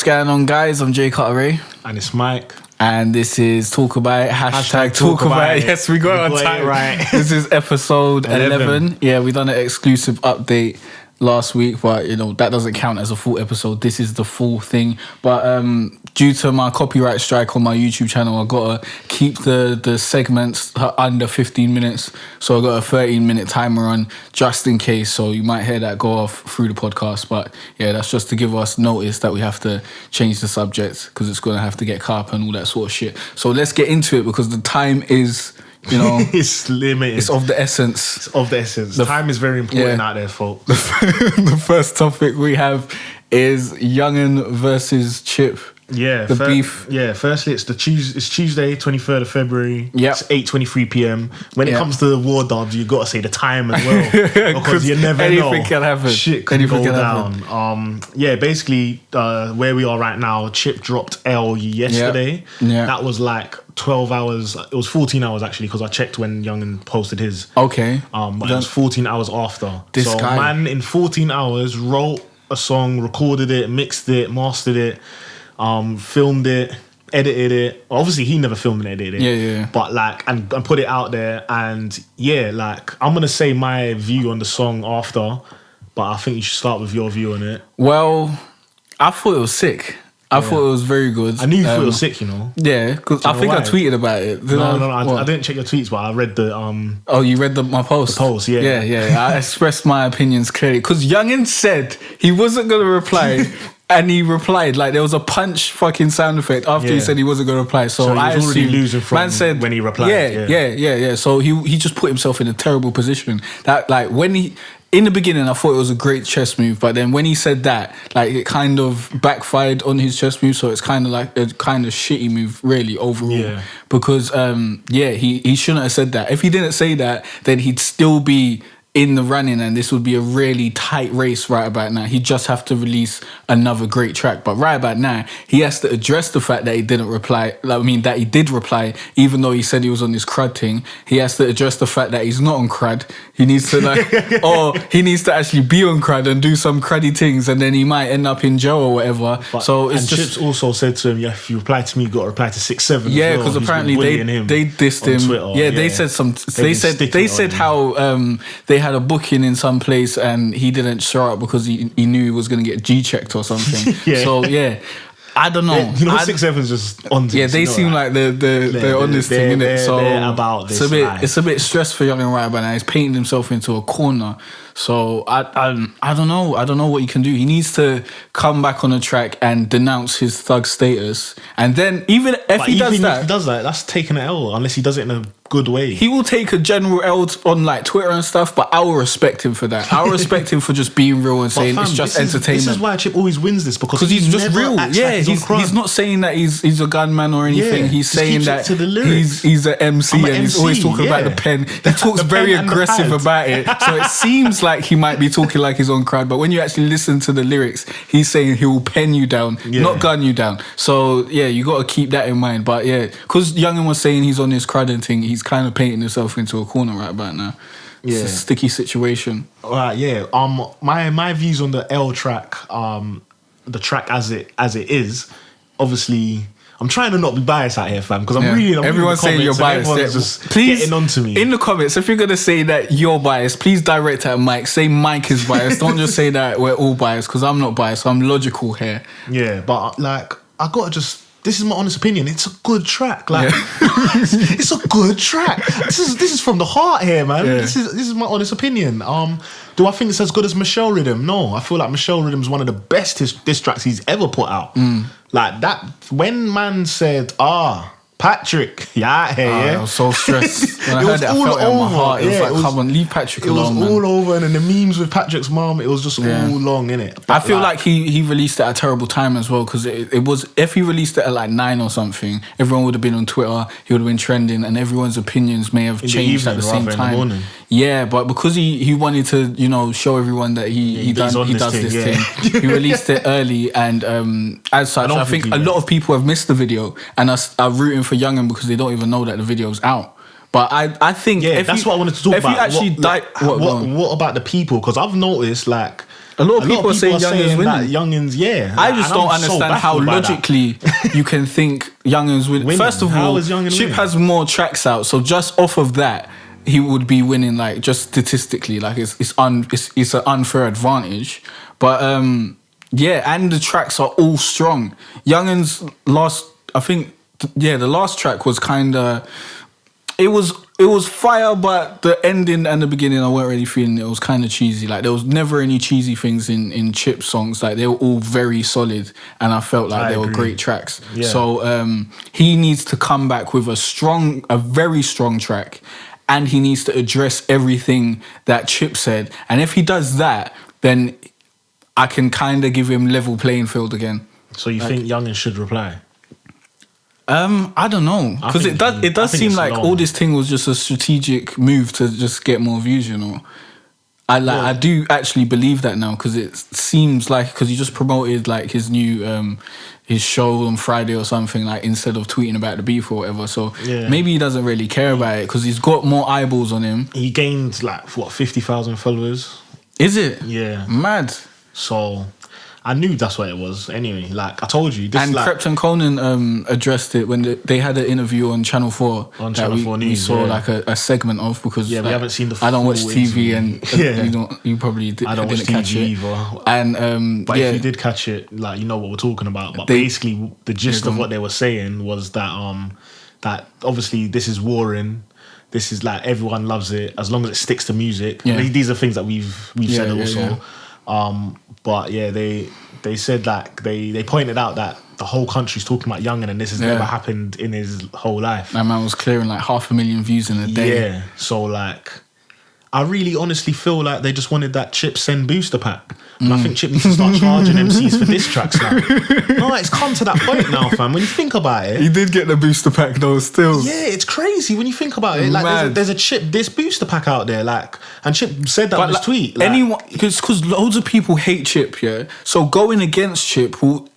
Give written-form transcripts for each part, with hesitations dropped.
going on, guys? I'm Jay Cartere. And it's Mike. And this is Talk About It. Hashtag Talk About It. Yes, we got it on time. Right. This is episode 11. Yeah, we done an exclusive update last week, but you know that doesn't count as a full episode. This is the full thing. But due to my copyright strike on my YouTube channel, I gotta keep the segments under 15 minutes. So I got a 13-minute timer on just in case. So you might hear that go off through the podcast. But yeah, that's just to give us notice that we have to change the subject because it's gonna have to get cut up and all that sort of shit. So let's get into it because the time is, you know, it's limited. It's of the essence. It's of the essence. Time is very important out there, folks. The first topic we have is Yungen Vs Chip. Yeah, the beef. Yeah, firstly, it's Tuesday, 23rd of February. Yep. It's 8:23 p.m. When it comes to the war dubs, you got to say the time as well because you never know. Anything can happen. Shit can go down. Yeah, basically, where we are right now, Chip dropped L yesterday. Yeah. That was like 12 hours. It was 14 hours actually because I checked when Yungen posted his. Okay. But it was 14 hours after. This guy, man, in 14 hours, wrote a song, recorded it, mixed it, mastered it. Filmed it, edited it. Obviously, he never filmed and edited it. Yeah. But like, and put it out there. And yeah, like, I'm gonna say my view on the song after, but I think you should start with your view on it. Well, I thought it was sick. I thought it was very good. I knew you thought it was sick, you know. Yeah, because I think I tweeted about it. No, I didn't check your tweets, but I read the Oh, you read my post? The post, yeah. Yeah. I expressed my opinions clearly because Yungen said he wasn't gonna reply. And he replied, like there was a punch fucking sound effect after he said he wasn't going to reply. So he was already losing from man said, when he replied. Yeah. So he just put himself in a terrible position. That like when he, in the beginning, I thought it was a great chess move. But then when he said that, like it kind of backfired on his chess move. So it's kind of like a kind of shitty move really overall. Yeah. Because, he shouldn't have said that. If he didn't say that, then he'd still be in the running and this would be a really tight race right about now. He'd just have to release another great track. But right about now, he has to address the fact that he didn't reply. That he did reply, even though he said he was on this crud thing. He has to address the fact that he's not on crud. He needs to or he needs to actually be on crud and do some cruddy things and then he might end up in jail or whatever. And Chips also said to him, yeah, if you reply to me, you got to reply to 6-7. Yeah, because apparently they dissed him. Twitter, yeah, they said they said how they had a booking in some place and he didn't show up because he knew he was going to get G-checked or something. So yeah, I don't know. You know, 6-7's just on this. Yeah, they seem like they're on this thing, innit? So they're about this it's a bit stressed for Yungen right about now. He's painting himself into a corner. So I don't know. I don't know what he can do. He needs to come back on the track and denounce his thug status. And then even if he does that, that's taking an L unless he does it in a good way. He will take a general L on like Twitter and stuff, but I will respect him for that. I will respect him for just being real and saying it's just entertainment. This is why Chip always wins this because he's just real. Yeah, he's not saying that he's a gunman or anything. He's saying that he's an MC and he's always talking about the pen. He talks very aggressive about it. So it seems like he might be talking like he's on crowd, but when you actually listen to the lyrics, he's saying he will pen you down, not gun you down. So yeah, you got to keep that in mind. But yeah, because Yungen was saying he's on this crowd thing, he's kind of painting himself into a corner right about now. It's a sticky situation. Right, yeah. My views on the L track, the track as it is, obviously. I'm trying to not be biased out here, fam, because I'm everyone's saying you're biased. Just please, getting on to me. In the comments, if you're going to say that you're biased, please direct at Mike. Say Mike is biased. Don't just say that we're all biased, because I'm not biased. I'm logical here. Yeah, but like, I got to just... This is my honest opinion. It's a good track. Like, it's a good track. This is from the heart here, man. Yeah. This is my honest opinion. Do I think it's as good as Michelle Rhythm? No, I feel like Michelle Rhythm is one of the best diss tracks he's ever put out. Like that, when man said, Patrick, I was so stressed. When I heard it, I felt it in my heart. It was like, come on, leave Patrick alone, man. It was all over, and then the memes with Patrick's mom, it was just all long, innit? I feel like he released it at a terrible time as well, because it was, if he released it at like 9 or something, everyone would have been on Twitter, he would have been trending, and everyone's opinions may have changed at the same time. Yeah, but because he wanted to, you know, show everyone that he does this thing, he released it early, and as such, I think a lot of people have missed the video and are rooting for Yungen because they don't even know that the video's out. But I think that's what I wanted to talk about. If you actually what about the people? Because I've noticed like A lot of people are saying Youngen's winning. Youngen's, yeah. I just don't understand how logically you can think Youngen's winning. First of all, Chip has more tracks out, so just off of that, he would be winning, like, just statistically. Like, it's an unfair advantage. But yeah, and the tracks are all strong. Youngen's last, I think, the last track was kind of, it was fire, but the ending and the beginning I weren't really feeling it. It was kind of cheesy. Like, there was never any cheesy things in Chip's songs. Like, they were all very solid, and I felt like they were great tracks. Yeah. So he needs to come back with a very strong track, and he needs to address everything that Chip said. And if he does that, then I can kind of give him level playing field again. So you think Youngen should reply? I don't know, because it does seem like all this thing was just a strategic move to just get more views, you know. I do actually believe that now, because it seems like, because he just promoted like his new his show on Friday or something, like, instead of tweeting about the beef or whatever. So maybe he doesn't really care about it because he's got more eyeballs on him. He gained like 50,000 followers. Is it? Yeah, mad. So I knew that's what it was. Anyway, like I told you. And Krypton Conan addressed it when they had an interview on Channel 4. On Channel 4 News, we saw like a segment of, because we haven't seen the full I don't watch TV and you probably didn't catch it either. And but if you did catch it, like, you know what we're talking about. But basically the gist of what they were saying was that that obviously this is warring. This is like, everyone loves it as long as it sticks to music. Yeah. These are things that we've said also. Yeah. But yeah, they said, like, they pointed out that the whole country's talking about Youngen, and this has never happened in his whole life. That man was clearing like 500,000 views in a day. Yeah, so like, I really honestly feel like they just wanted that Chip send booster pack. And I think Chip needs to start charging MCs for diss tracks now. No, it's come to that point now, fam. When you think about it, he did get the booster pack though. Still, yeah, it's crazy when you think about it. Like, there's a Chip diss booster pack out there, like, and Chip said that on his tweet. Like, anyone, because loads of people hate Chip, yeah. So going against Chip will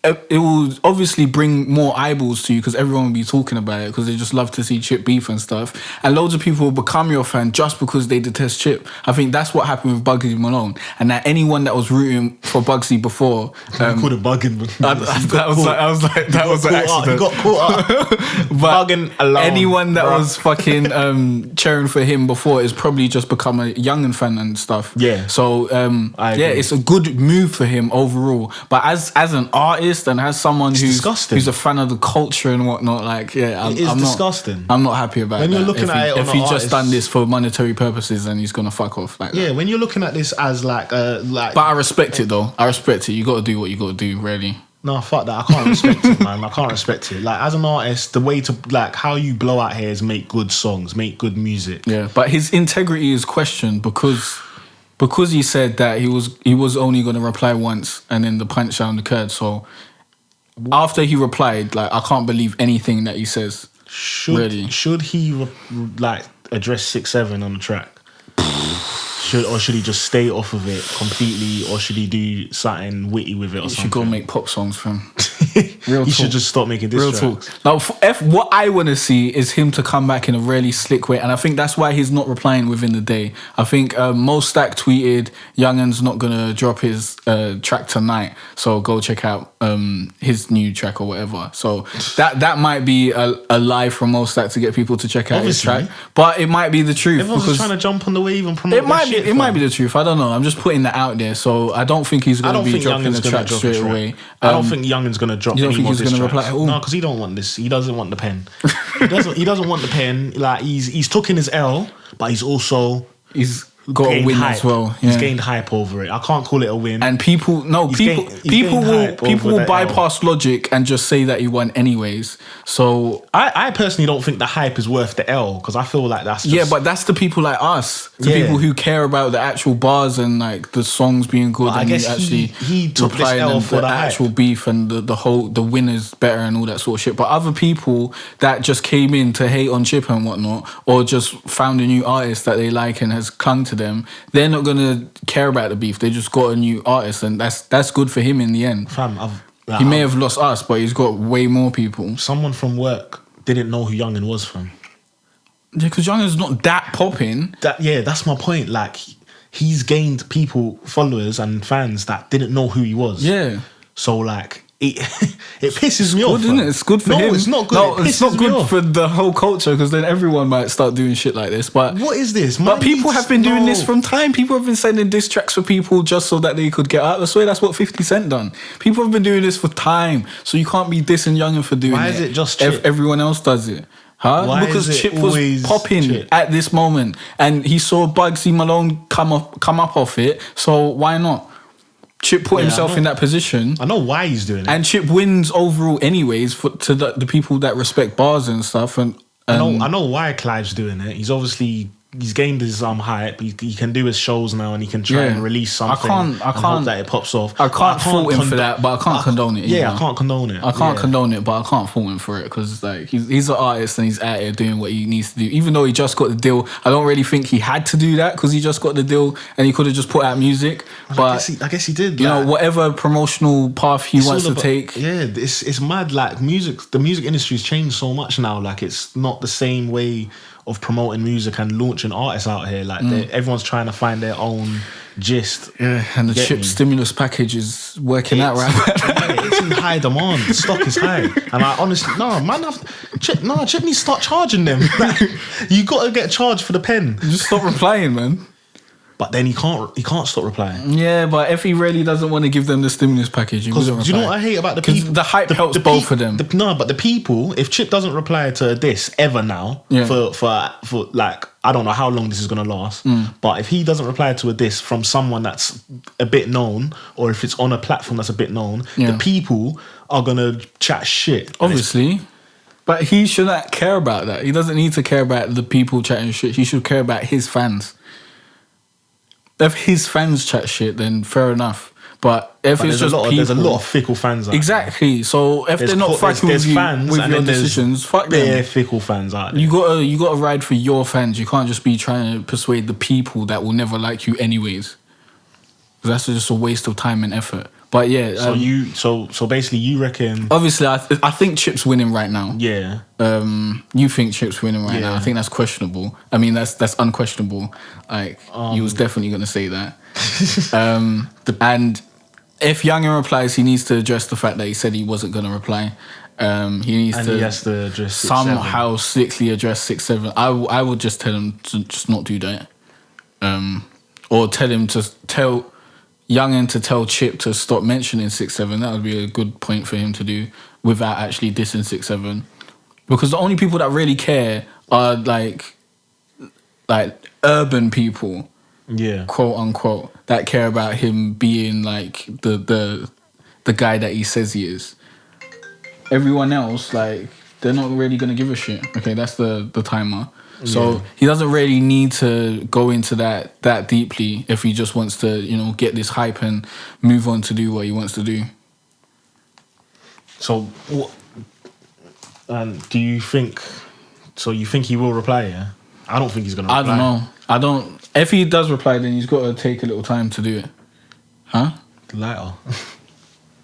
obviously bring more eyeballs to you, because everyone will be talking about it, because they just love to see Chip beef and stuff. And loads of people will become your fan just because they detest Chip. I think that's what happened with Bugsy Malone, and that anyone that was rooting for Bugsy before, you called it bugging. I was like, that was an accident. You got caught up. But bugging alone. Anyone that was fucking cheering for him before is probably just become a Youngen fan and stuff. Yeah. So it's a good move for him overall. But as an artist and as someone who's a fan of the culture and whatnot, like, I'm disgusting. I'm not happy about when that. You're looking at it, if he's just done this for monetary purposes, then he's gonna fuck off. Like, yeah, when you're looking at this as like. But I respect it though. I respect it. You got to do what you got to do, really. No, fuck that. I can't respect it, man. I can't respect it. Like, as an artist, the way to, like, how you blow out here is make good songs, make good music. Yeah, but his integrity is questioned because he said that he was only going to reply once, and then the punchdown occurred. So after he replied, like, I can't believe anything that he says. Should he like address 6-7 on the track? Should he just stay off of it completely, or should he do something witty with it or something? He should go make pop songs for him. He should just stop making diss tracks. Now, what I want to see is him to come back in a really slick way, and I think that's why he's not replying within the day. I think Mo Stack tweeted, Youngen's not going to drop his track tonight, so go check out his new track or whatever. So that might be a lie from Mo Stack to get people to check out his track, but it might be the truth. Everyone's just trying to jump on the wave and promote it might be the truth. I don't know. I'm just putting that out there. So I don't think he's going to be dropping the track straight away. I don't think Youngen's going to drop. You don't think he's going to reply at all? No, because he don't want this. He doesn't want the pen. He doesn't want the pen. Like, he's taking his L, but he's got a win hype as well. Yeah. He's gained hype over it. I can't call it a win. And people will bypass logic and just say that he won anyways. So I personally don't think the hype is worth the L, because I feel like that's just... but that's the people like us, the people who care about the actual bars and like the songs being good. But and I guess he took this L for the actual hype. beef and the winner's better and all that sort of shit. But other people that just came in to hate on Chip and whatnot, or just found a new artist that they like and has clung to them, they're not gonna care about the beef. They just got a new artist, and that's good for him in the end. He may have lost us, but he's got way more people. Someone from work didn't know who Youngen was from. Yeah, because Youngen's not that popping. That's my point. Like, he's gained followers and fans that didn't know who he was. Yeah. So like it pisses me off. Good, isn't it? It's good for him. No, it's not good. No, it's not good for the whole culture because then everyone might start doing shit like this. But what is this? But people have been doing this from time. People have been sending diss tracks for people just so that they could get out. I swear that's what 50 Cent done. People have been doing this for time. So you can't be dissing Yungen for doing it. Why is it just Chip? Everyone else does it. Huh? Why because is it Chip was popping Chip? at this moment. And he saw Bugsy Malone come up off it. So why not? Chip put himself in that position. I know why he's doing it. And Chip wins overall anyways to the people that respect bars and stuff. And I know why Clive's doing it. He's gained his hype. He can do his shows now and he can try and release something. I can't hope that it pops off. I can't fault him for that, but I can't condone it. Yeah, I can't condone it. I can't condone it, but I can't fault him for it because like he's an artist and he's out here doing what he needs to do. Even though he just got the deal, I don't really think he had to do that because he just got the deal and he could have just put out music. But I guess he did. You know, whatever promotional path he wants to take. Yeah, it's mad. Like the music industry's changed so much now. Like it's not the same way of promoting music and launching artists out here. Like everyone's trying to find their own gist. Yeah, and the Chip stimulus package is working out right. It's in high demand. The stock is high. And I honestly, Chip needs to start charging them. Like, you got to get charged for the pen. Just stop replying, man. But then he can't stop replying. Yeah, but if he really doesn't want to give them the stimulus package, he wouldn't reply. Do you know what I hate about the people? The hype helps both of them. But the people, if Chip doesn't reply to this ever now, for like, I don't know how long this is going to last, but if he doesn't reply to a diss from someone that's a bit known, or if it's on a platform that's a bit known, the people are going to chat shit. Obviously. But he shouldn't care about that. He doesn't need to care about the people chatting shit. He should care about his fans. If his fans chat shit, then fair enough. But if it's just people... There's a lot of fickle fans out there. Exactly. So if they're not fucking with you with your decisions, fuck them. They're fickle fans out there. You gotta ride for your fans. You can't just be trying to persuade the people that will never like you anyways. That's just a waste of time and effort. But yeah... So basically you reckon... Obviously, I think Chip's winning right now. Yeah. You think Chip's winning right now. I think that's questionable. I mean, that's unquestionable. Like, he was definitely going to say that. And if Yungen replies, he needs to address the fact that he said he wasn't going to reply. He has to address somehow slickly address 6-7. I would just tell him to just not do that. Or tell him to tell... Yungen to tell Chip to stop mentioning 6-7. That would be a good point for him to do without actually dissing 6-7. Because the only people that really care are like urban people, quote unquote, that care about him being like the guy that he says he is. Everyone else, like, they're not really gonna give a shit. Okay, that's the timer. So he doesn't really need to go into that deeply if he just wants to, get this hype and move on to do what he wants to do. So, do you think? So you think he will reply? Yeah, I don't think he's gonna reply. I don't know. If he does reply, then he's got to take a little time to do it. Huh? The lighter.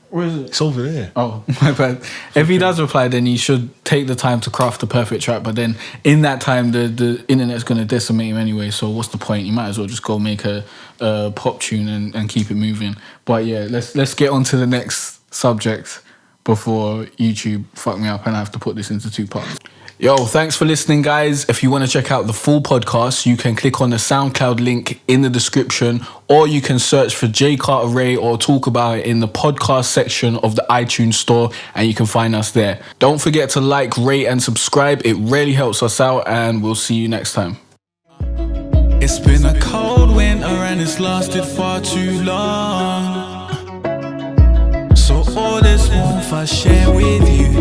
Where is it? It's over there. Oh, my bad. If he does reply, then he should take the time to craft the perfect track. But then in that time, the internet's going to decimate him anyway. So what's the point? You might as well just go make a pop tune and keep it moving. But yeah, let's get on to the next subject before YouTube fuck me up and I have to put this into 2 parts. Yo, thanks for listening, guys. If you want to check out the full podcast, you can click on the SoundCloud link in the description, or you can search for Jay Cartere or talk about it in the podcast section of the iTunes store, and you can find us there. Don't forget to like, rate, and subscribe. It really helps us out, and we'll see you next time. It's been a cold winter and it's lasted far too long. So all this warmth I share with you.